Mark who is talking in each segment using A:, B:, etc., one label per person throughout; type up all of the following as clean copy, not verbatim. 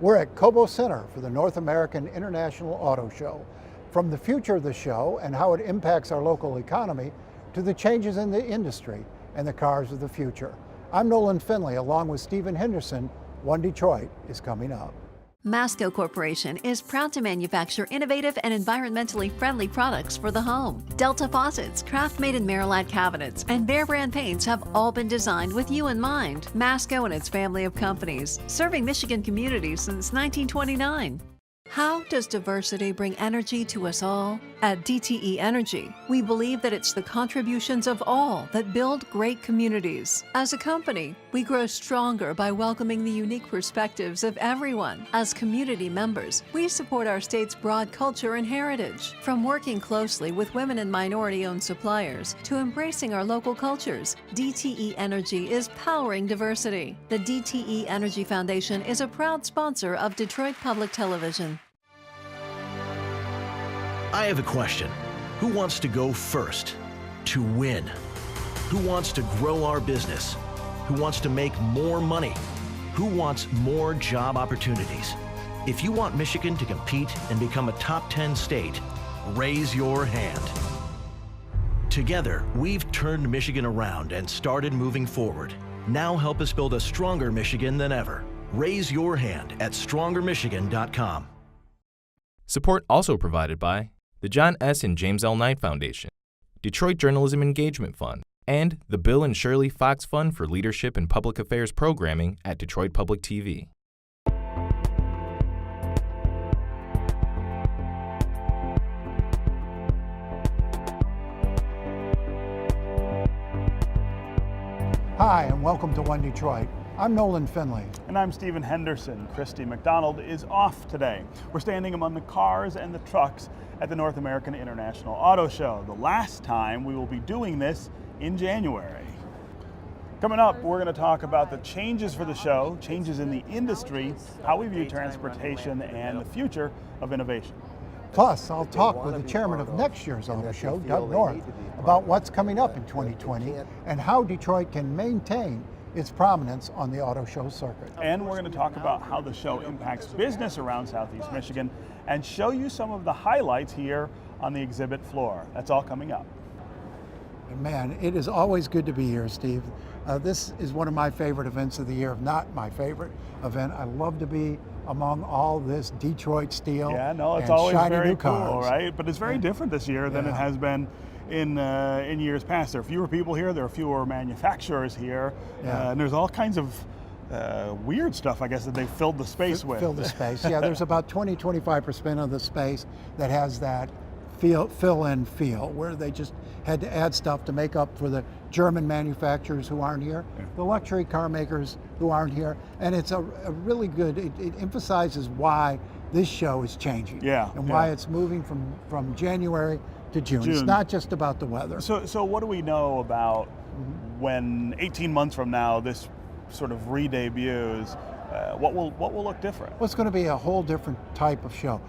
A: We're at Cobo Center for the North American International Auto Show. From the future of the show and how it impacts our local economy to the changes in the industry and the cars of the future. I'm Nolan Finley, along with Stephen Henderson. One Detroit is coming up.
B: Masco Corporation is proud to manufacture innovative and environmentally friendly products for the home. Delta faucets, craft-made in Merillat cabinets, and Behr brand paints have all been designed with you in mind. Masco and its family of companies, serving Michigan communities since 1929. How does diversity bring energy to us all? At DTE Energy, we believe that it's the contributions of all that build great communities. As a company, we grow stronger by welcoming the unique perspectives of everyone. As community members, we support our state's broad culture and heritage. From working closely with women and minority-owned suppliers to embracing our local cultures, DTE Energy is powering diversity. The DTE Energy Foundation is a proud sponsor of Detroit Public Television.
C: I have a question. Who wants to go first? To win? Who wants to grow our business? Who wants to make more money? Who wants more job opportunities? If you want Michigan to compete and become a top 10 state, raise your hand. Together, we've turned Michigan around and started moving forward. Now help us build a stronger Michigan than ever. Raise your hand at strongermichigan.com.
D: Support also provided by the John S. and James L. Knight Foundation, Detroit Journalism Engagement Fund, and the Bill and Shirlee Fox Fund for Leadership and Public Affairs Programming at Detroit Public TV.
A: Hi, and welcome to One Detroit. I'm Nolan Finley.
E: And I'm Stephen Henderson. Christy McDonald is off today. We're standing among the cars and the trucks at the North American International Auto Show. The last time we will be doing this in January. Coming up, we're going to talk about the changes for the show, changes in the industry, how we view transportation, and the future of innovation.
A: Plus, I'll talk with the chairman of next year's auto show, Doug North, about what's coming up in 2020 and how Detroit can maintain its prominence on the auto show circuit.
E: And we're going to talk about how the show impacts business around Southeast Michigan and show you some of the highlights here on the exhibit floor. That's all coming up.
A: Man, it is always good to be here, Steve. This is one of my favorite events of the year, if not my favorite event. I love to be among all this Detroit steel.
E: Yeah, no, it's
A: and
E: always
A: shiny
E: very
A: new
E: cool,
A: cars.
E: right? But it's very different this year than it has been in years past. There are fewer people here, there are fewer manufacturers here, and there's all kinds of weird stuff, I guess, that they filled the space with.
A: Filled the space, yeah. There's about 20-25% of the space that has that fill-in feel, where they just had to add stuff to make up for the German manufacturers who aren't here, the luxury car makers who aren't here, and it's a really good, it emphasizes why this show is changing, and why it's moving from January to June. It's not just about the weather.
E: So what do we know about when 18 months from now this sort of re-debuts? What will look different?
A: Well, it's going to be a whole different type of show.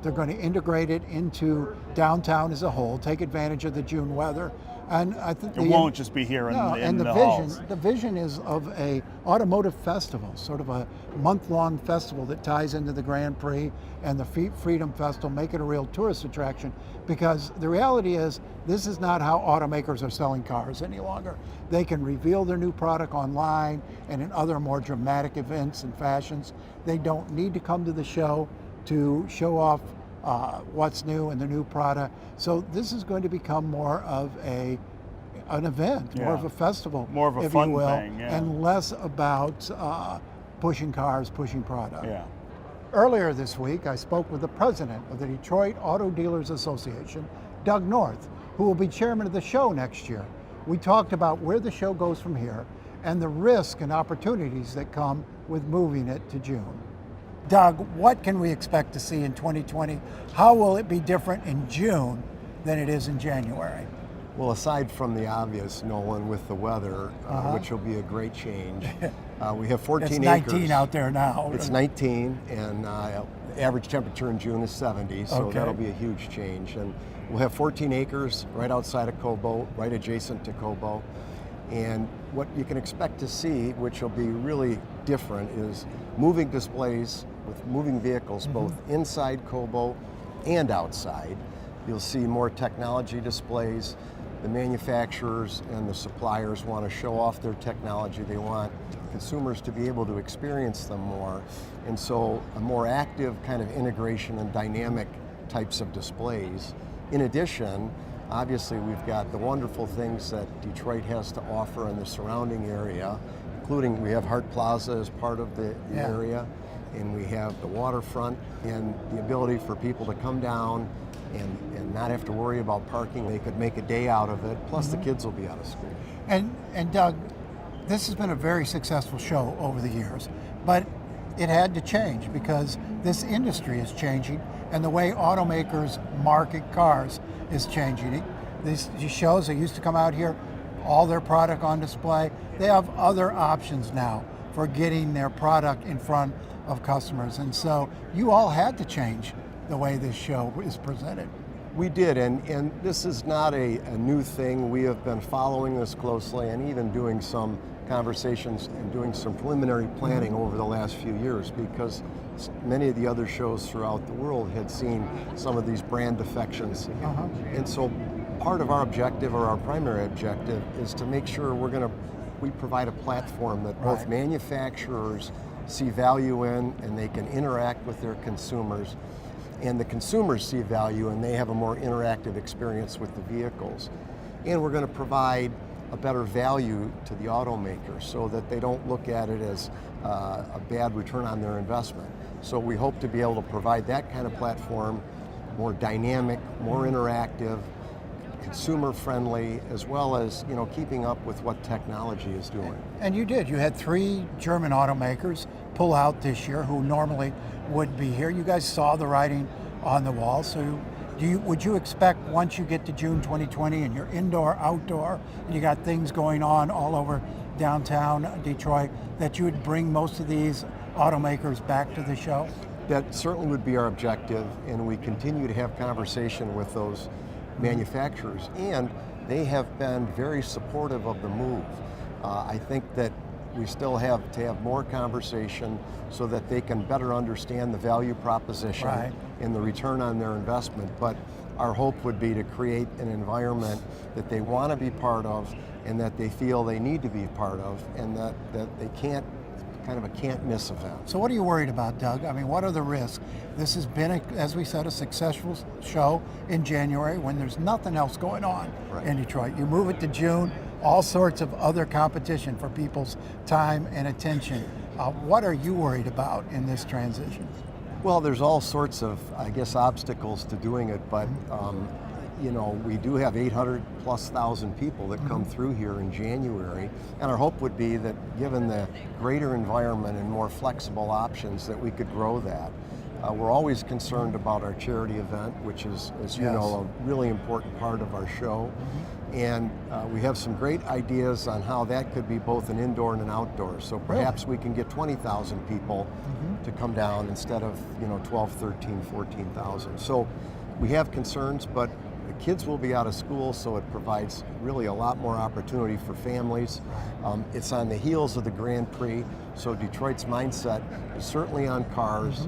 A: They're going to integrate it into downtown as a whole, take advantage of the June weather, and I think
E: it won't just be here in the halls.
A: The vision is of a automotive festival, sort of a month-long festival that ties into the Grand Prix and the Freedom Festival, make it a real tourist attraction. Because the reality is, this is not how automakers are selling cars any longer. They can reveal their new product online and in other more dramatic events and fashions. They don't need to come to the show to show off what's new and the new product. So this is going to become more of an event, more of a festival,
E: more of a fun thing,
A: and less about pushing cars, pushing product. Earlier this week, I spoke with the president of the Detroit Auto Dealers Association, Doug North, who will be chairman of the show next year. We talked about where the show goes from here and the risk and opportunities that come with moving it to June. Doug, what can we expect to see in 2020? How will it be different in June than it is in January?
F: Well, aside from the obvious, Nolan, with the weather, which will be a great change, we have 14
A: it's
F: acres.
A: 19 out there now.
F: It's 19, and average temperature in June is 70, so that'll be a huge change. And we'll have 14 acres right outside of Cobo, right adjacent to Cobo. And what you can expect to see, which will be really different, is moving displays with moving vehicles, both inside Kobo and outside. You'll see more technology displays. The manufacturers and the suppliers want to show off their technology. They want consumers to be able to experience them more. And so a more active kind of integration and dynamic types of displays. In addition, obviously we've got the wonderful things that Detroit has to offer in the surrounding area, including we have Hart Plaza as part of the area, and we have the waterfront and the ability for people to come down and not have to worry about parking. They could make a day out of it, plus the kids will be out of school.
A: And Doug, this has been a very successful show over the years, but it had to change because this industry is changing and the way automakers market cars is changing. These shows, they used to come out here, all their product on display. They have other options now for getting their product in front of customers. And so you all had to change the way this show is presented.
F: We did, and this is not a new thing. We have been following this closely and even doing some conversations and doing some preliminary planning over the last few years, because many of the other shows throughout the world had seen some of these brand defections. And so part of our objective, or our primary objective, is to make sure we provide a platform that both manufacturers see value in and they can interact with their consumers, and the consumers see value and they have a more interactive experience with the vehicles. And we're going to provide a better value to the automaker so that they don't look at it as a bad return on their investment. So we hope to be able to provide that kind of platform, more dynamic, more interactive, consumer friendly, as well as keeping up with what technology is doing.
A: And you did. You had 3 German automakers pull out this year who normally would be here. You guys saw the writing on the wall. So would you expect once you get to June 2020 and you're indoor, outdoor, and you got things going on all over downtown Detroit, that you would bring most of these automakers back to the show?
F: That certainly would be our objective, and we continue to have conversation with those manufacturers, and they have been very supportive of the move. I think that we still have to have more conversation so that they can better understand the value proposition and the return on their investment. But our hope would be to create an environment that they want to be part of and that they feel they need to be part of, and that they can't, kind of a can't miss event.
A: So what are you worried about, Doug? I mean, what are the risks? This has been, as we said, a successful show in January when there's nothing else going on in Detroit. You move it to June, all sorts of other competition for people's time and attention. What are you worried about in this transition?
F: Well, there's all sorts of, I guess, obstacles to doing it, but we do have 800,000+ people that come through here in January, and our hope would be that given the greater environment and more flexible options that we could grow that. We're always concerned about our charity event, which is, as you know, a really important part of our show. And we have some great ideas on how that could be both an indoor and an outdoor. So perhaps we can get 20,000 people to come down instead of 12, 13, 14,000. So we have concerns, but the kids will be out of school, so it provides really a lot more opportunity for families. It's on the heels of the Grand Prix, so Detroit's mindset is certainly on cars,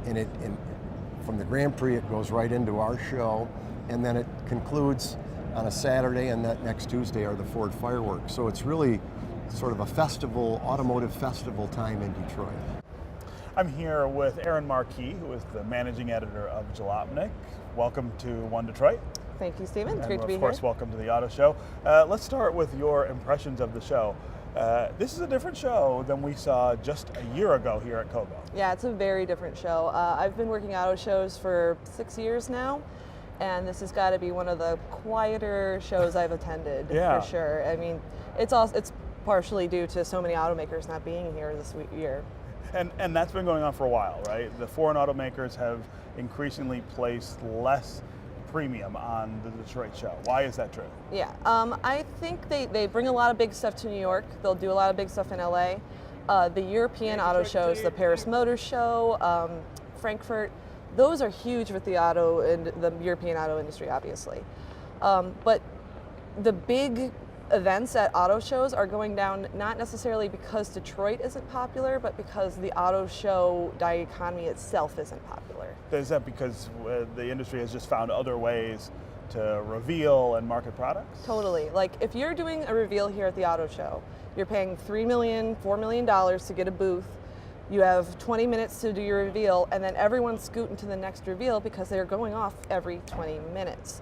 F: and from the Grand Prix it goes right into our show, and then it concludes on a Saturday, and that next Tuesday are the Ford fireworks. So it's really sort of a festival, automotive festival time in Detroit.
E: I'm here with Erin Marquis, who is the managing editor of Jalopnik. Welcome to One Detroit.
G: Thank you, Stephen. It's great to be here.
E: Of course, welcome to the auto show. Let's start with your impressions of the show. This is a different show than we saw just a year ago here at Kobo.
G: Yeah, it's a very different show. I've been working auto shows for 6 years now, and this has got to be one of the quieter shows I've attended for sure. I mean, it's partially due to so many automakers not being here this year.
E: And that's been going on for a while, right? The foreign automakers have increasingly placed less premium on the Detroit show. Why is that true?
G: Yeah, I think they bring a lot of big stuff to New York. They'll do a lot of big stuff in LA. The European auto shows, the Paris Motor Show, Frankfurt, those are huge with the European auto industry, obviously. But the big events at auto shows are going down not necessarily because Detroit isn't popular, but because the auto show dichotomy itself isn't popular.
E: Is that because the industry has just found other ways to reveal and market products?
G: Totally. Like if you're doing a reveal here at the auto show, you're paying $3 million, $4 million to get a booth. You have 20 minutes to do your reveal, and then everyone's scooting to the next reveal because they're going off every 20 minutes.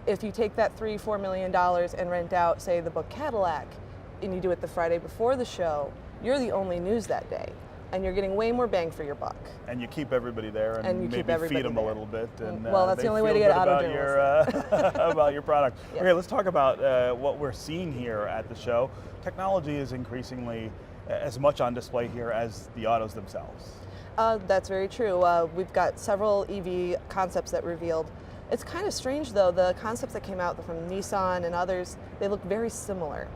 G: If you take that $3, $4 million and rent out, say, the book Cadillac, and you do it the Friday before the show, you're the only news that day. And you're getting way more bang for your buck.
E: And you keep everybody there and maybe feed them a little bit. And,
G: well, that's the only way to get auto journalists.
E: About your product.
G: Yep.
E: Okay, let's talk about what we're seeing here at the show. Technology is increasingly as much on display here as the autos themselves.
G: That's very true. We've got several EV concepts that revealed. It's kind of strange though, the concepts that came out from Nissan and others, they look very similar.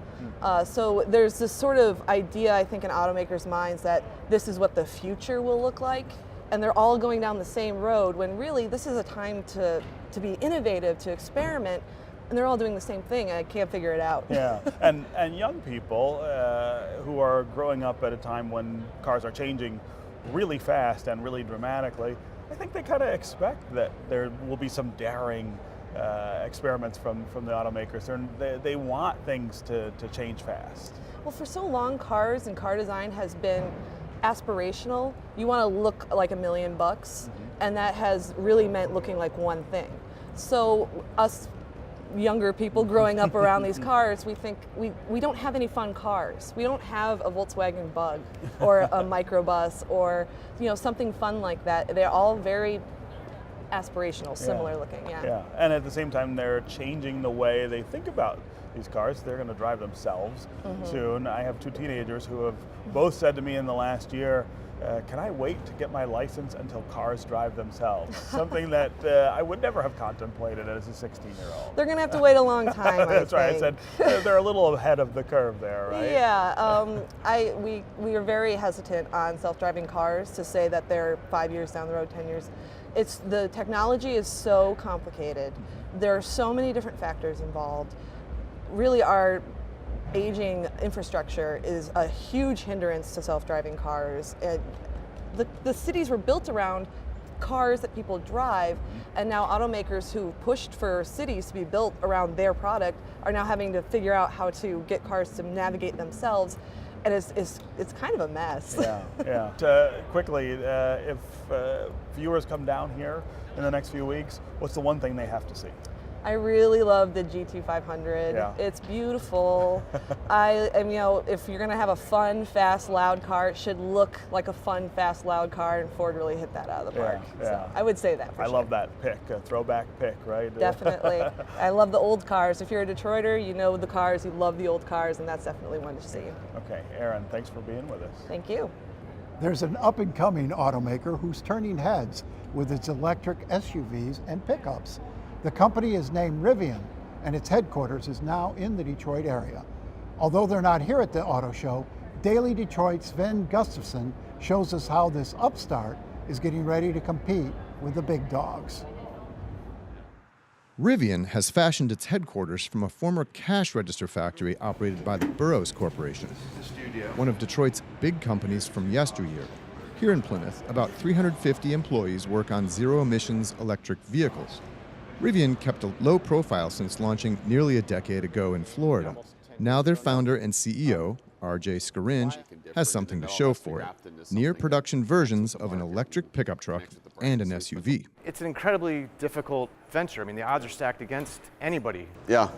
G: So there's this sort of idea, I think, in automakers' minds that this is what the future will look like, and they're all going down the same road, when really this is a time to be innovative, to experiment, and they're all doing the same thing. I can't figure it out.
E: Yeah, and young people who are growing up at a time when cars are changing really fast and really dramatically, I think they kind of expect that there will be some daring experiments from the automakers. They want things to change fast.
G: Well, for so long, cars and car design has been aspirational. You want to look like $1 million, and that has really meant looking like one thing. So us younger people growing up around these cars, we think we don't have any fun cars. We don't have a Volkswagen Bug or a microbus or something fun like that. They're all very aspirational, similar looking.
E: Yeah, and at the same time, they're changing the way they think about these cars. They're going to drive themselves soon. I have 2 teenagers who have both said to me in the last year, can I wait to get my license until cars drive themselves? Something that I would never have contemplated as a 16-year-old.
G: They're going to have to wait a long time.
E: That's right. I said they're a little ahead of the curve there, right?
G: Yeah. We are very hesitant on self-driving cars to say that they're 5 years down the road, 10 years. The technology is so complicated. There are so many different factors involved. Really, our aging infrastructure is a huge hindrance to self-driving cars. The cities were built around cars that people drive, and now automakers who pushed for cities to be built around their product are now having to figure out how to get cars to navigate themselves, and it's kind of a mess.
E: Yeah. Quickly, if viewers come down here in the next few weeks, what's the one thing they have to see?
G: I really love the GT500.
E: Yeah.
G: It's beautiful. If you're going to have a fun, fast, loud car, it should look like a fun, fast, loud car, and Ford really hit that out of the park. So I would say that for sure.
E: I love that pick, a throwback pick, right?
G: Definitely. I love the old cars. If you're a Detroiter, you know the cars, you love the old cars, and that's definitely one to see.
E: Okay, Erin, thanks for being with us.
G: Thank you.
A: There's an up-and-coming automaker who's turning heads with its electric SUVs and pickups. The company is named Rivian, and its headquarters is now in the Detroit area. Although they're not here at the auto show, Daily Detroit's Sven Gustafson shows us how this upstart is getting ready to compete with the big dogs.
H: Rivian has fashioned its headquarters from a former cash register factory operated by the Burroughs Corporation, one of Detroit's big companies from yesteryear. Here in Plymouth, about 350 employees work on zero-emissions electric vehicles. Rivian kept a low profile since launching nearly a decade ago in Florida. Now their founder and CEO, R.J. Scaringe, has something to show for it. Near-production versions of an electric pickup truck and an SUV.
I: It's an incredibly difficult venture. I mean, the odds are stacked against anybody.
J: Yeah,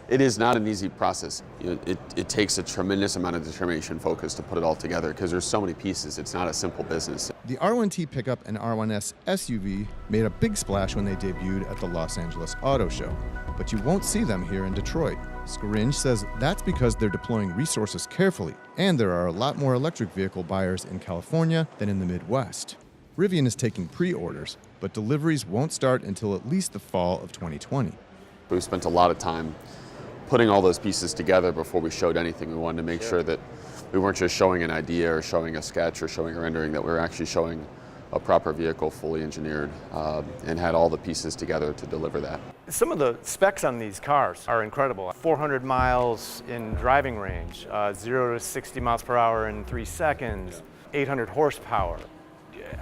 J: it is not an easy process. It takes a tremendous amount of determination and focus to put it all together because there's so many pieces. It's not a simple business.
H: The R1T pickup and R1S SUV made a big splash when they debuted at the Los Angeles Auto Show, but you won't see them here in Detroit. Scaringe says that's because they're deploying resources carefully, and there are a lot more electric vehicle buyers in California than in the Midwest. Rivian is taking pre-orders, but deliveries won't start until at least the fall of 2020.
J: We spent a lot of time putting all those pieces together before we showed anything. We wanted to make sure that we weren't just showing an idea or showing a sketch or showing a rendering, that we were actually showing a proper vehicle, fully engineered, and had all the pieces together to deliver that.
I: Some of the specs on these cars are incredible. 400 miles in driving range, 0 to 60 miles per hour in 3 seconds, 800 horsepower.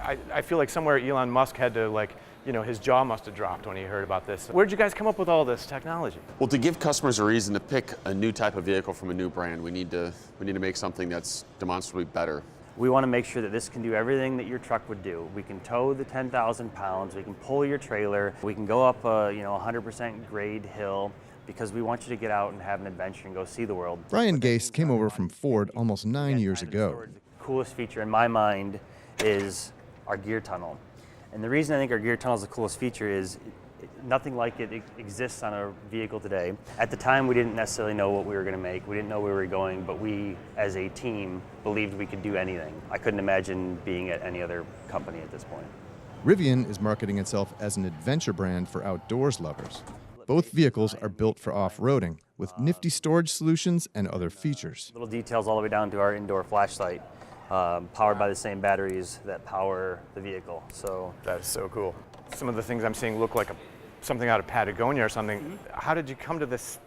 I: I feel like somewhere Elon Musk had to his jaw must have dropped when he heard about this. Where'd you guys come up with all this technology?
J: Well, to give customers a reason to pick a new type of vehicle from a new brand, we need to make something that's demonstrably better.
K: We want to make sure that this can do everything that your truck would do. We can tow the 10,000 pounds, we can pull your trailer, we can go up a 100% grade hill, because we want you to get out and have an adventure and go see the world.
H: Brian Gase came over from Ford almost 9 years ago.
K: The coolest feature in my mind is our gear tunnel. And the reason I think our gear tunnel is the coolest feature is nothing like it exists on a vehicle today. At the time, we didn't necessarily know what we were going to make. We didn't know where we were going, but we, as a team, believed we could do anything. I couldn't imagine being at any other company at this point.
H: Rivian is marketing itself as an adventure brand for outdoors lovers. Both vehicles are built for off-roading, with nifty storage solutions and other features.
K: Little details all the way down to our indoor flashlight. Powered by the same batteries that power the vehicle. So
I: that is so cool. Some of the things I'm seeing look like something out of Patagonia or something. Mm-hmm. How did you come to this,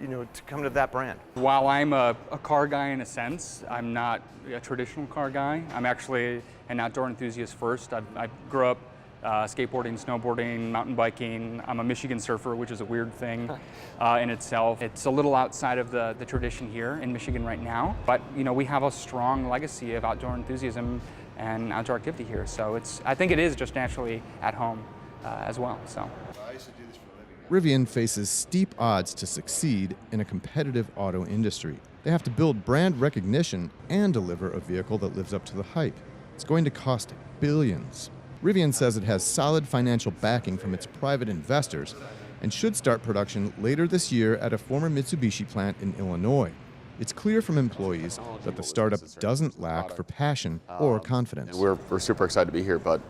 I: to come to that brand?
L: While I'm a car guy in a sense, I'm not a traditional car guy. I'm actually an outdoor enthusiast first. I grew up skateboarding, snowboarding, mountain biking. I'm a Michigan surfer, which is a weird thing in itself. It's a little outside of the tradition here in Michigan right now, but we have a strong legacy of outdoor enthusiasm and outdoor activity here. So I think it is just naturally at home as well. So.
H: Rivian faces steep odds to succeed in a competitive auto industry. They have to build brand recognition and deliver a vehicle that lives up to the hype. It's going to cost billions. Rivian says it has solid financial backing from its private investors and should start production later this year at a former Mitsubishi plant in Illinois. It's clear from employees that the startup doesn't lack for passion or confidence.
J: And we're super excited to be here, but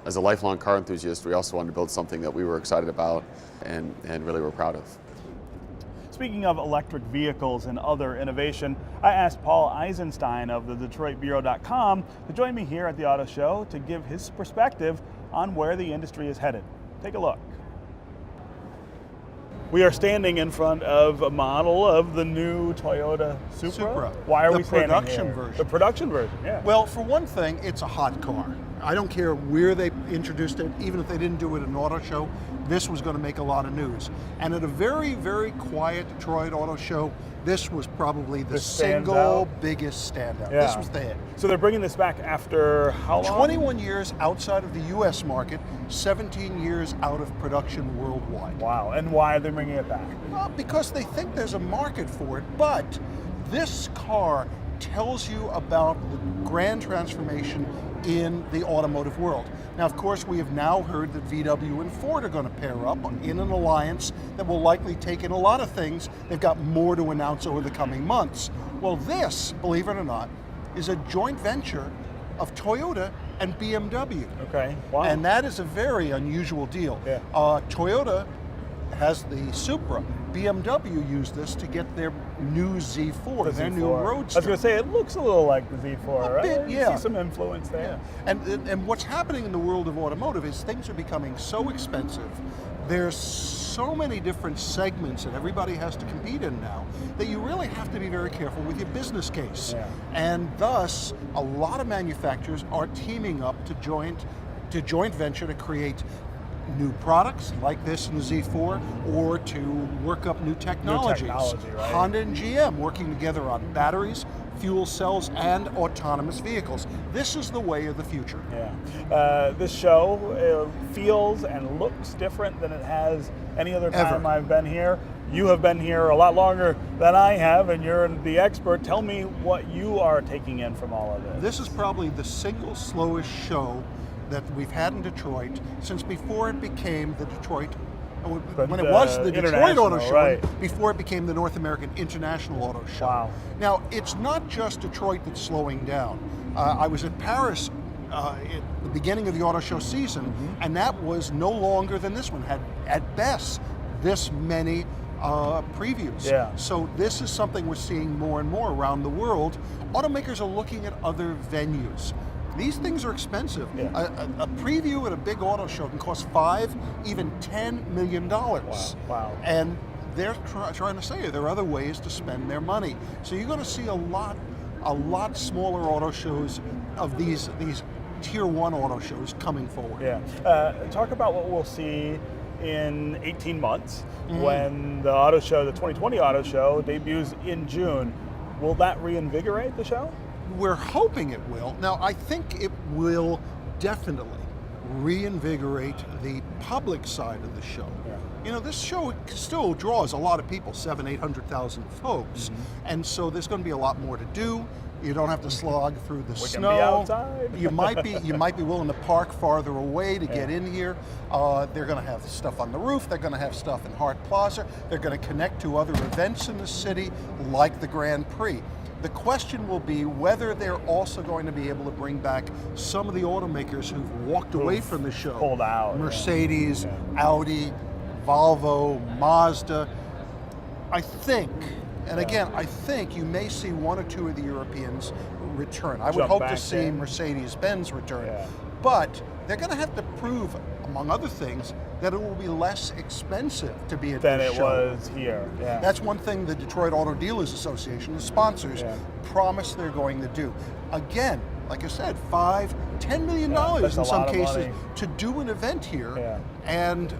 J: as a lifelong car enthusiast, we also wanted to build something that we were excited about and really were proud of.
E: Speaking of electric vehicles and other innovation, I asked Paul Eisenstein of the DetroitBureau.com to join me here at the auto show to give his perspective on where the industry is headed. Take a look. We are standing in front of a model of the new Toyota Supra. Why are we standing here?
A: The production version.
E: The production version, yeah.
A: Well, for one thing, it's a hot car. I don't care where they introduced it, even if they didn't do it at an auto show, this was going to make a lot of news. And at a very, very quiet Detroit auto show, this was probably the single biggest standout.
E: Yeah.
A: This was the hit.
E: So they're bringing this back after how long?
A: 21 years outside of the U.S. market, 17 years out of production worldwide.
E: Wow, and why are they bringing it back?
A: Well, because they think there's a market for it, but this car tells you about the grand transformation in the automotive world. Now, of course, we have now heard that VW and Ford are going to pair up in an alliance that will likely take in a lot of things. They've got more to announce over the coming months. Well, this, believe it or not, is a joint venture of Toyota and BMW.
E: Okay, wow.
A: And that is a very unusual deal.
E: Yeah.
A: Toyota has the Supra. BMW used this to get their new Z4, their new Roadster.
E: I was going to say, it looks a little like the Z4, right?
A: Bit, yeah.
E: You see some influence there.
A: Yeah. And what's happening in the world of automotive is things are becoming so expensive. There's so many different segments that everybody has to compete in now that you really have to be very careful with your business case.
E: Yeah.
A: And thus, a lot of manufacturers are teaming up to joint venture to create new products like this in the Z4, or to work up new technologies.
E: Right?
A: Honda and GM working together on batteries, fuel cells, and autonomous vehicles. This is the way of the future.
E: Yeah. This show feels and looks different than it has any other time I've been here. You have been here a lot longer than I have, and you're the expert. Tell me what you are taking in from all of this.
A: This is probably the single slowest show that we've had in Detroit since before it became the Detroit, when it was the Detroit Auto Show,
E: right,
A: before it became the North American International Auto Show.
E: Wow.
A: Now, it's not just Detroit that's slowing down. I was at Paris at the beginning of the auto show season, and that was no longer than this one, had at best this many previews.
E: Yeah.
A: So this is something we're seeing more and more around the world. Automakers are looking at other venues.
M: These things are expensive.
E: Yeah.
M: A preview at a big auto show can cost $5, even $10 million.
E: Wow.
M: And they're trying to say there are other ways to spend their money. So you're going to see a lot smaller auto shows of these tier 1 auto shows coming forward.
E: Yeah. Talk about what we'll see in 18 months when the auto show, the 2020 auto show, debuts in June. Will that reinvigorate the show?
M: We're hoping it will. Now, I think it will definitely reinvigorate the public side of the show.
E: Yeah.
M: You know, this show still draws a lot of people, 800,000 folks, and so there's going to be a lot more to do. You don't have to slog through the snow.
E: Can be outside.
M: You might be willing to park farther away to get in here. They're going to have stuff on the roof. They're going to have stuff in Hart Plaza. They're going to connect to other events in the city, like the Grand Prix. The question will be whether they're also going to be able to bring back some of the automakers who've walked away from the show.
E: Pulled out.
M: Mercedes, Audi, Volvo, Mazda. I think, and again, I think you may see one or two of the Europeans return. I would hope to see Mercedes-Benz return.
E: Yeah.
M: But they're going to have to prove, among other things, that it will be less expensive to be at
E: than
M: this
E: it
M: show.
E: was here. Yeah.
M: That's one thing the Detroit Auto Dealers Association, the sponsors, promise they're going to do. Again, like I said, $5, $10 million in some cases to do an event here.
E: Yeah.
M: And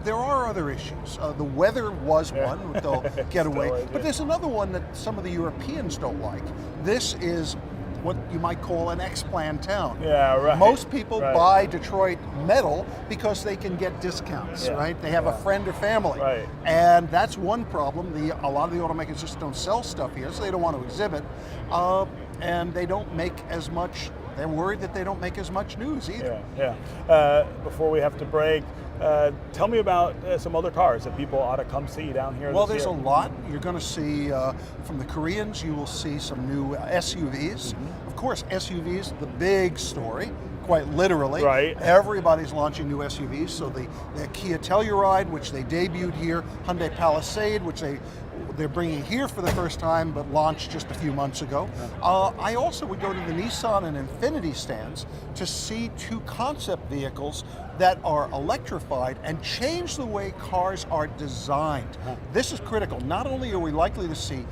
M: there are other issues. The weather was one that they'll get away. But there's another one that some of the Europeans don't like. This is what you might call an X-Plan town.
E: Yeah, right.
M: Most people buy Detroit metal because they can get discounts, right? They have a friend or family.
E: Right.
M: And that's one problem. A lot of the automakers just don't sell stuff here, so they don't want to exhibit. And they don't make as much, they're worried that they don't make as much news either.
E: Yeah. Before we have to break, tell me about some other cars that people ought to come see down here.
M: Well, there's a lot. You're going to see, from the Koreans, you will see some new SUVs. Of course, SUVs, the big story, quite literally.
E: Right.
M: Everybody's launching new SUVs. So the Kia Telluride, which they debuted here, Hyundai Palisade, which they're bringing here for the first time, but launched just a few months ago. I also would go to the Nissan and Infiniti stands to see two concept vehicles that are electrified and change the way cars are designed. This is critical. Not only are we likely to see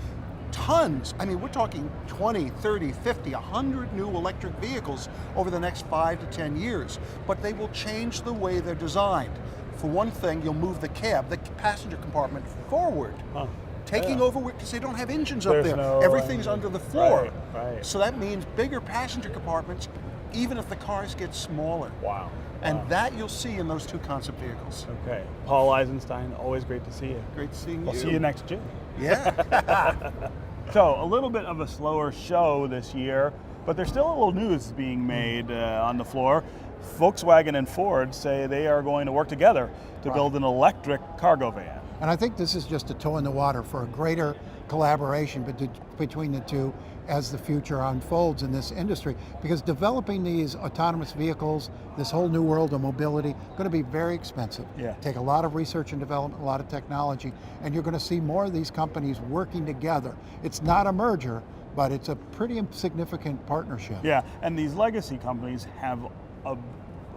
M: tons, I mean, we're talking 20, 30, 50, 100 new electric vehicles over the next 5 to 10 years, but they will change the way they're designed. For one thing, you'll move the cab, the passenger compartment forward. Taking over because they don't have engines up there. Everything's under the floor.
E: Right.
M: So that means bigger passenger compartments, even if the cars get smaller.
E: Wow.
M: And that you'll see in those two concept vehicles.
E: Okay. Paul Eisenstein, always great to see you.
M: Great seeing you.
E: We'll see you next June.
M: Yeah.
E: So, a little bit of a slower show this year, but there's still a little news being made on the floor. Volkswagen and Ford say they are going to work together to build an electric cargo van.
A: And I think this is just a toe in the water for a greater collaboration between the two as the future unfolds in this industry. Because developing these autonomous vehicles, this whole new world of mobility, going to be very expensive.
E: Yeah.
A: Take a lot of research and development, a lot of technology, and you're going to see more of these companies working together. It's not a merger, but it's a pretty significant partnership.
E: Yeah, and these legacy companies have a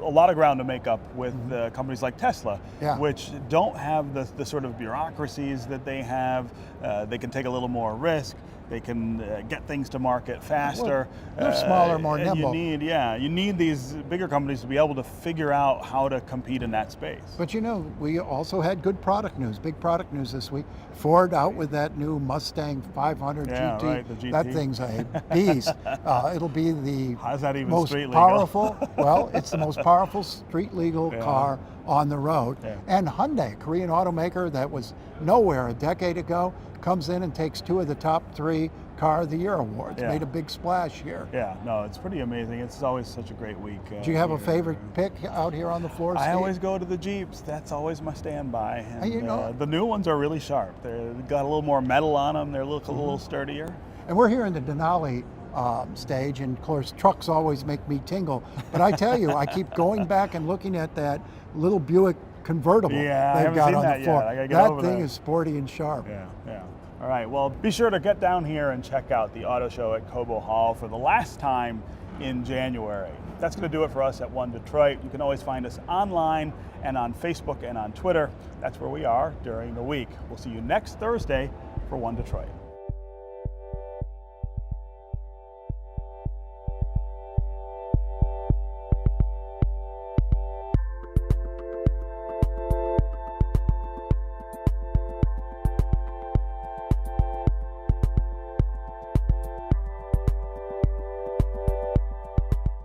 E: lot of ground to make up with companies like Tesla, which don't have the sort of bureaucracies that they have. They can take a little more risk. They can get things to market faster.
A: Well, they're smaller, more nimble.
E: You need these bigger companies to be able to figure out how to compete in that space.
A: But you know, we also had good product news, big product news this week. Ford out with that new Mustang 500 GT.
E: Right, the GT.
A: That thing's a beast. It'll be the
E: How's that even
A: most
E: street legal?
A: powerful. Well, it's the most powerful street legal car on the road. Yeah. And Hyundai, Korean automaker that was nowhere a decade ago, comes in and takes 2 of the top 3 Car of the Year awards. Made a big splash here.
E: Yeah, no, it's pretty amazing. It's always such a great week.
A: Do you have a favorite pick out here on the floor, Steve?
E: I always go to the Jeeps. That's always my standby. And,
A: you know,
E: the new ones are really sharp. They've got a little more metal on them. They're a little sturdier.
A: And we're here in the Denali stage, and of course trucks always make me tingle. But I tell you, I keep going back and looking at that little Buick convertible they've got on the floor. That thing is sporty and sharp.
E: Yeah. All right, well, be sure to get down here and check out the auto show at Cobo Hall for the last time in January. That's going to do it for us at One Detroit. You can always find us online and on Facebook and on Twitter. That's where we are during the week. We'll see you next Thursday for One Detroit.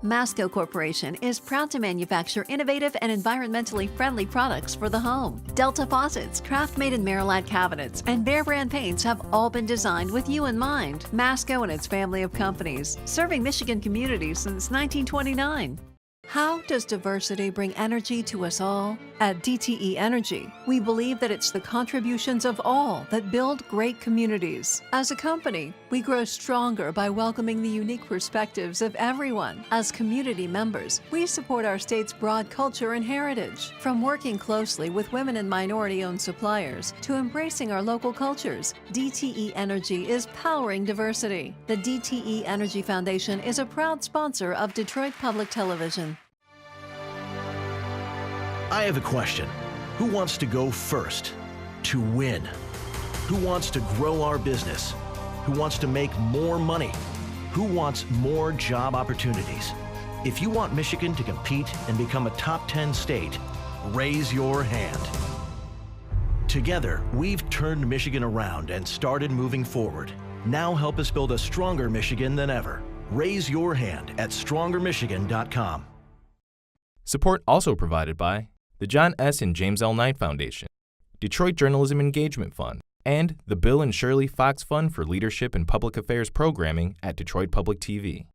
B: Masco Corporation is proud to manufacture innovative and environmentally friendly products for the home. Delta faucets, craft-made in Merillat cabinets, and Behr brand paints have all been designed with you in mind. Masco and its family of companies, serving Michigan communities since 1929. How does diversity bring energy to us all? At DTE Energy, we believe that it's the contributions of all that build great communities. As a company, we grow stronger by welcoming the unique perspectives of everyone. As community members, we support our state's broad culture and heritage. From working closely with women and minority-owned suppliers to embracing our local cultures, DTE Energy is powering diversity. The DTE Energy Foundation is a proud sponsor of Detroit Public Television.
C: I have a question. Who wants to go first? To win? Who wants to grow our business? Who wants to make more money? Who wants more job opportunities? If you want Michigan to compete and become a top 10 state, raise your hand. Together, we've turned Michigan around and started moving forward. Now help us build a stronger Michigan than ever. Raise your hand at strongermichigan.com.
D: Support also provided by the John S. and James L. Knight Foundation, Detroit Journalism Engagement Fund, and the Bill and Shirlee Fox Fund for Leadership and Public Affairs Programming at Detroit Public TV.